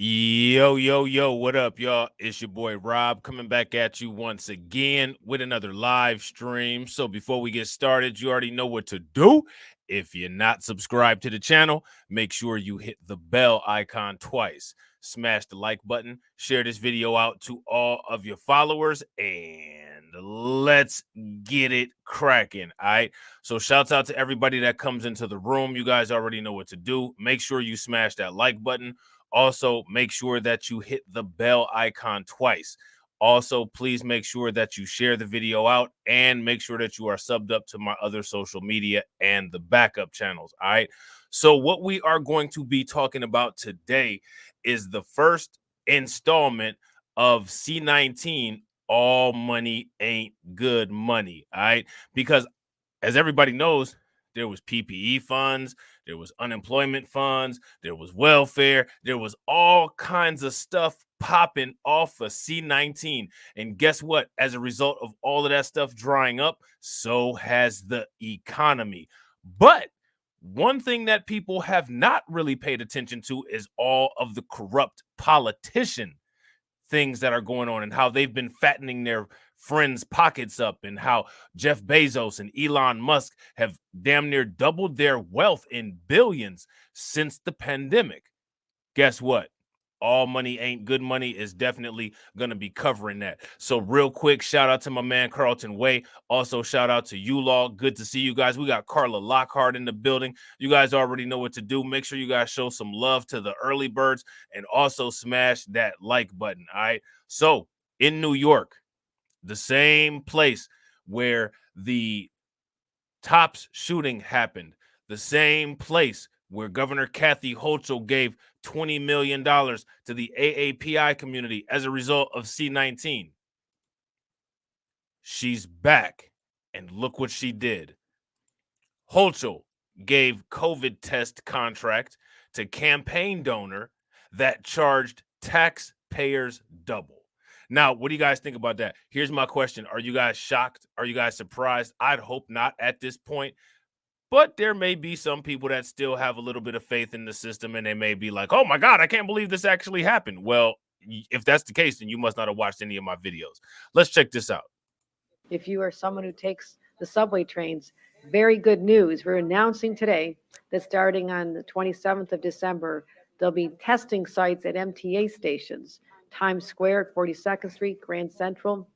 Yo, what up, y'all? It's your boy Rob coming back at you once again with another live stream. So before we get started, you already know what to do. If you're not subscribed to the channel, make sure you hit the bell icon twice. Smash the like button, share this video out to all of your followers, and let's get it cracking. All right. So shouts out to everybody that comes into the room. You guys already know what to do. Make sure you smash that like button. Also, make sure that you hit the bell icon twice. Also, please make sure that you share the video out and make sure that you are subbed up to my other social media and the backup channels. All right. So, what we are going to be talking about today is the first installment of C19 All Money Ain't Good Money. All right. Because as everybody knows, there was PPE funds, there was unemployment funds, there was welfare, there was all kinds of stuff popping off of C19. And guess what? As a result of all of that stuff drying up, so has the economy. But one thing that people have not really paid attention to is all of the corrupt politician things that are going on and how they've been fattening their friends' pockets up, and how Jeff Bezos and Elon Musk have damn near doubled their wealth in billions since the pandemic. Guess what? All Money Ain't Good Money is definitely going to be covering that. So real quick, shout out to my man Carlton Way. Also, shout out to you, Law. Good to see you guys. We got Carla Lockhart in the building. You guys already know what to do. Make sure you guys show some love to the early birds and also smash that like button. All right. So in New York, the same place where the Tops shooting happened, the same place where Governor Kathy Hochul gave $20 million to the AAPI community as a result of C19. She's back, and look what she did. Hochul gave COVID test contract to campaign donor that charged taxpayers double. Now, what do you guys think about that? Here's my question. Are you guys shocked? Are you guys surprised? I'd hope not at this point. But there may be some people that still have a little bit of faith in the system, and they may be like, oh my God, I can't believe this actually happened. Well, if that's the case, then you must not have watched any of my videos. Let's check this out. If you are someone who takes the subway trains, very good news. We're announcing today that starting on the 27th of December, there'll be testing sites at MTA stations, Times Square at 42nd Street, Grand Central,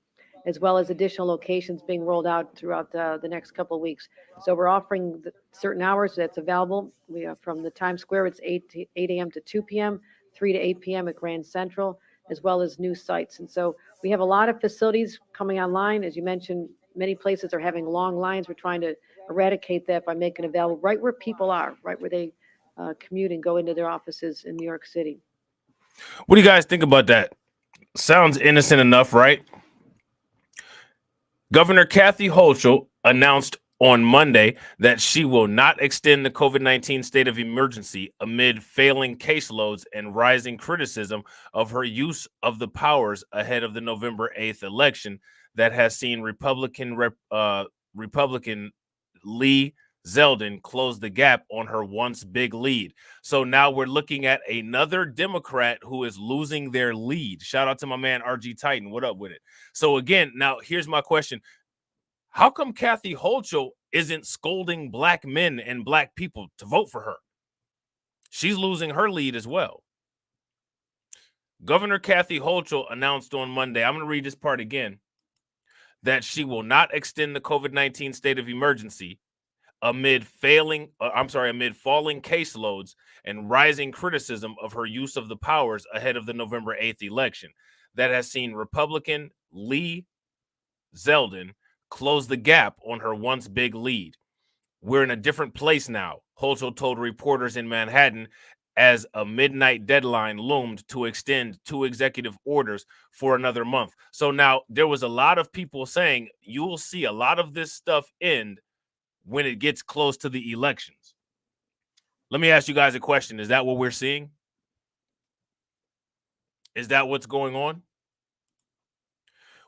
as well as additional locations being rolled out throughout the next couple of weeks. So we're offering certain hours that's available. We are from the Times Square, it's 8 a.m. to 2 p.m., 3 to 8 p.m. at Grand Central, as well as new sites. And so we have a lot of facilities coming online. As you mentioned, many places are having long lines. We're trying to eradicate that by making it available right where people are, right where they commute and go into their offices in New York City. What do you guys think about that? Sounds innocent enough, right? Governor Kathy Hochul announced on Monday that she will not extend the COVID-19 state of emergency amid failing caseloads and rising criticism of her use of the powers ahead of the November 8th election that has seen Republican Lee Zeldin close the gap on her once big lead. So now we're looking at another Democrat who is losing their lead. Shout out to my man RG Titan. What up with it? So again, now here's my question. How come Kathy Hochul isn't scolding black men and black people to vote for her? She's losing her lead as well. Governor Kathy Hochul announced on Monday, I'm going to read this part again, that she will not extend the COVID-19 state of emergency amid falling caseloads and rising criticism of her use of the powers ahead of the November 8th election that has seen Republican Lee Zeldin close the gap on her once big lead. We're in a different place now, Hochul told reporters in Manhattan as a midnight deadline loomed to extend 2 executive orders for another month. So now there was a lot of people saying you'll see a lot of this stuff end when it gets close to the elections. Let me ask you guys a question. Is that what we're seeing? Is that what's going on?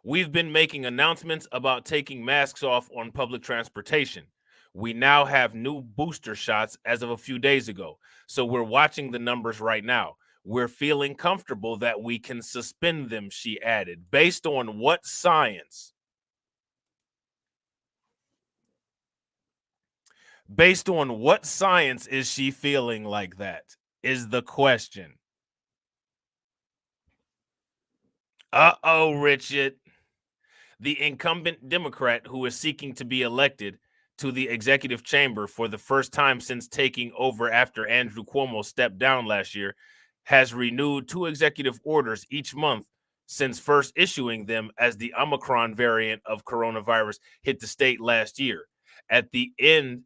We've been making announcements about taking masks off on public transportation. We now have new booster shots as of a few days ago. So we're watching the numbers right now. we're feeling comfortable that we can suspend them, she added. Based on what science? Based on what science is she feeling like that? Is the question. Uh-oh, Richard. The incumbent Democrat who is seeking to be elected to the executive chamber for the first time since taking over after Andrew Cuomo stepped down last year has renewed 2 executive orders each month since first issuing them as the Omicron variant of coronavirus hit the state last year. At the end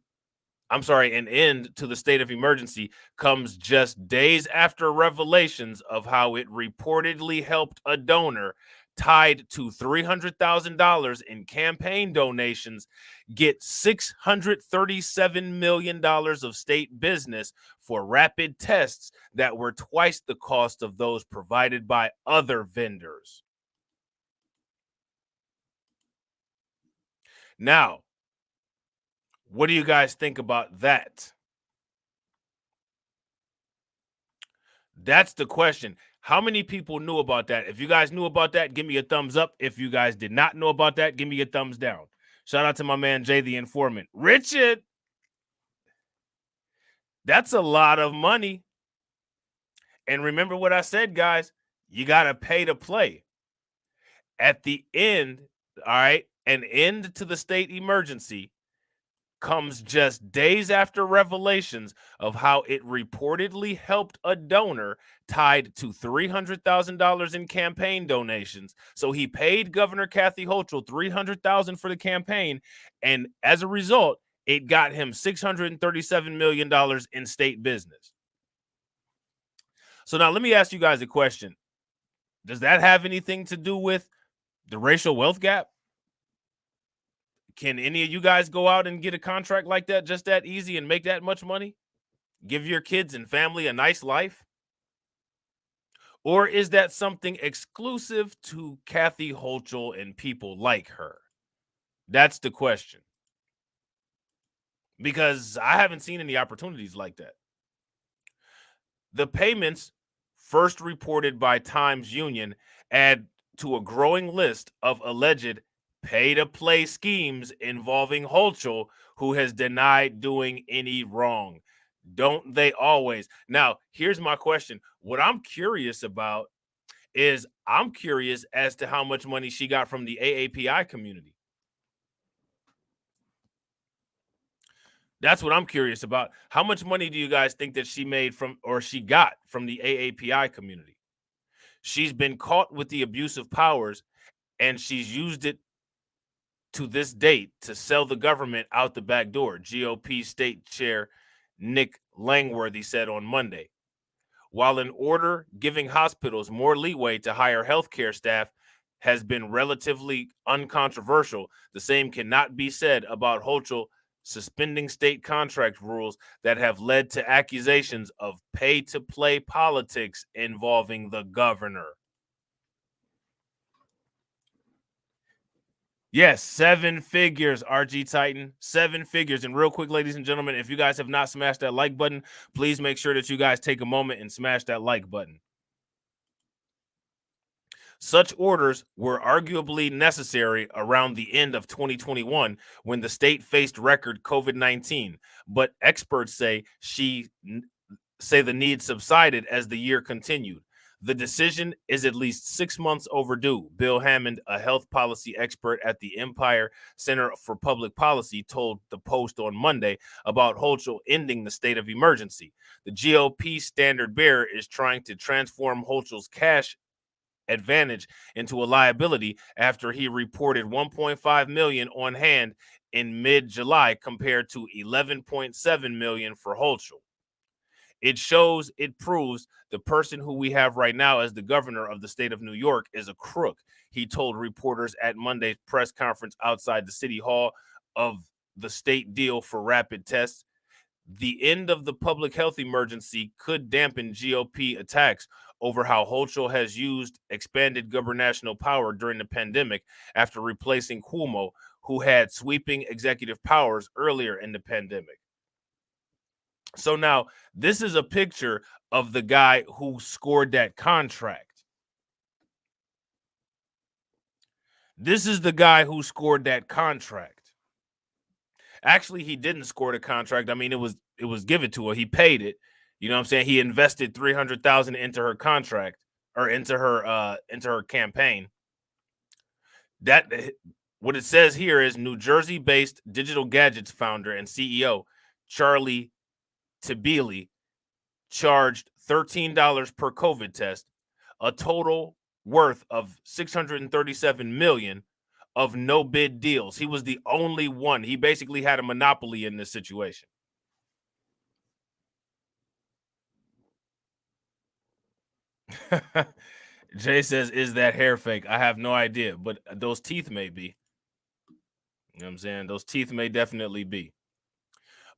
an end to the state of emergency comes just days after revelations of how it reportedly helped a donor tied to $300,000 in campaign donations get $637 million of state business for rapid tests that were twice the cost of those provided by other vendors. Now, what do you guys think about that? That's the question. How many people knew about that? If you guys knew about that, give me a thumbs up. If you guys did not know about that, give me a thumbs down. Shout out to my man Jay the Informant. Richard, that's a lot of money. And remember what I said, guys, you got to pay to play. At the end, all right, an end to the state emergency comes just days after revelations of how it reportedly helped a donor tied to $300,000 in campaign donations. So he paid Governor Kathy Hochul $300,000 for the campaign, and as a result, it got him $637 million in state business. So now let me ask you guys a question. Does that have anything to do with the racial wealth gap? Can any of you guys go out and get a contract like that just that easy and make that much money? Give your kids and family a nice life? Or is that something exclusive to Kathy Hochul and people like her? That's the question. Because I haven't seen any opportunities like that. The payments, first reported by Times Union, add to a growing list of alleged pay-to-play schemes involving Hochul, who has denied doing any wrong. Don't they always? Now, here's my question. What I'm curious about is I'm curious as to how much money she got from the AAPI community. That's what I'm curious about. How much money do you guys think that she made from, or she got from the AAPI community? She's been caught with the abuse of powers, and she's used it to this date to sell the government out the back door, GOP State Chair Nick Langworthy said on Monday. While an order giving hospitals more leeway to hire healthcare staff has been relatively uncontroversial, the same cannot be said about Hochul suspending state contract rules that have led to accusations of pay-to-play politics involving the governor. Yes, 7 figures, RG Titan, 7 figures. And real quick, ladies and gentlemen, if you guys have not smashed that like button, please make sure that you guys take a moment and smash that like button. Such orders were arguably necessary around the end of 2021 when the state faced record COVID-19, but experts say the need subsided as the year continued. The decision is at least 6 months overdue. Bill Hammond, a health policy expert at the Empire Center for Public Policy, told the Post on Monday about Hochul ending the state of emergency. The GOP standard bearer is trying to transform Hochul's cash advantage into a liability after he reported 1.5 million on hand in mid-July compared to 11.7 million for Hochul. It proves the person who we have right now as the governor of the state of New York is a crook, he told reporters at Monday's press conference outside the city hall of the state deal for rapid tests. The end of the public health emergency could dampen GOP attacks over how Hochul has used expanded gubernatorial power during the pandemic after replacing Cuomo, who had sweeping executive powers earlier in the pandemic. So now this is a picture of the guy who scored that contract. This is the guy who scored that contract. Actually, he didn't score the contract. I mean, it was given to her. He paid it. You know what I'm saying? He invested 300,000 into her contract, or into her campaign. That what it says here is New Jersey-based digital gadgets founder and CEO Charlie Tibili charged $13 per COVID test, a total worth of 637 million of no bid deals. He was the only one. He basically had a monopoly in this situation. Jay says, is that hair fake? I have no idea, but those teeth may be. You know what I'm saying? Those teeth may definitely be.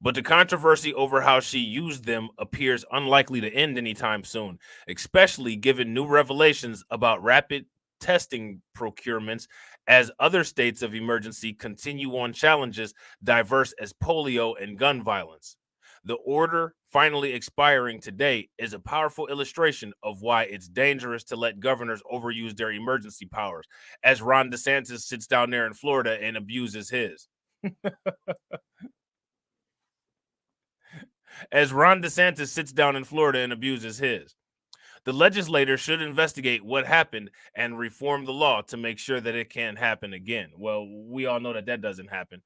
But the controversy over how she used them appears unlikely to end anytime soon, especially given new revelations about rapid testing procurements as other states of emergency continue on challenges diverse as polio and gun violence. The order finally expiring today is a powerful illustration of why it's dangerous to let governors overuse their emergency powers, as Ron DeSantis sits down there in Florida and abuses his. As Ron DeSantis sits down in Florida and abuses his. The legislator should investigate what happened and reform the law to make sure that it can't happen again. Well, we all know that that doesn't happen.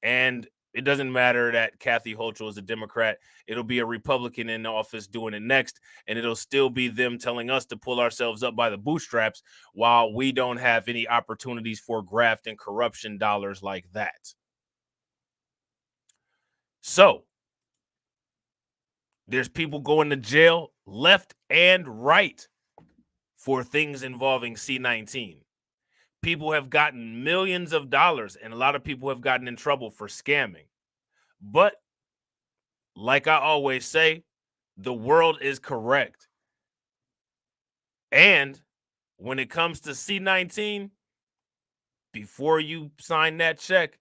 And it doesn't matter that Kathy Hochul is a Democrat. It'll be a Republican in office doing it next, and it'll still be them telling us to pull ourselves up by the bootstraps while we don't have any opportunities for graft and corruption dollars like that. So, there's people going to jail left and right for things involving C19. People have gotten millions of dollars, and a lot of people have gotten in trouble for scamming. But like I always say, the world is correct. And when it comes to C19, before you sign that check,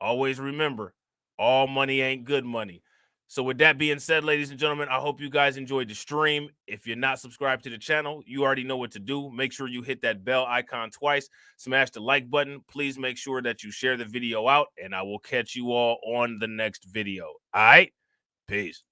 always remember, all money ain't good money. So with that being said, ladies and gentlemen, I hope you guys enjoyed the stream. If you're not subscribed to the channel, you already know what to do. Make sure you hit that bell icon twice. Smash the like button. Please make sure that you share the video out, and I will catch you all on the next video. All right? Peace.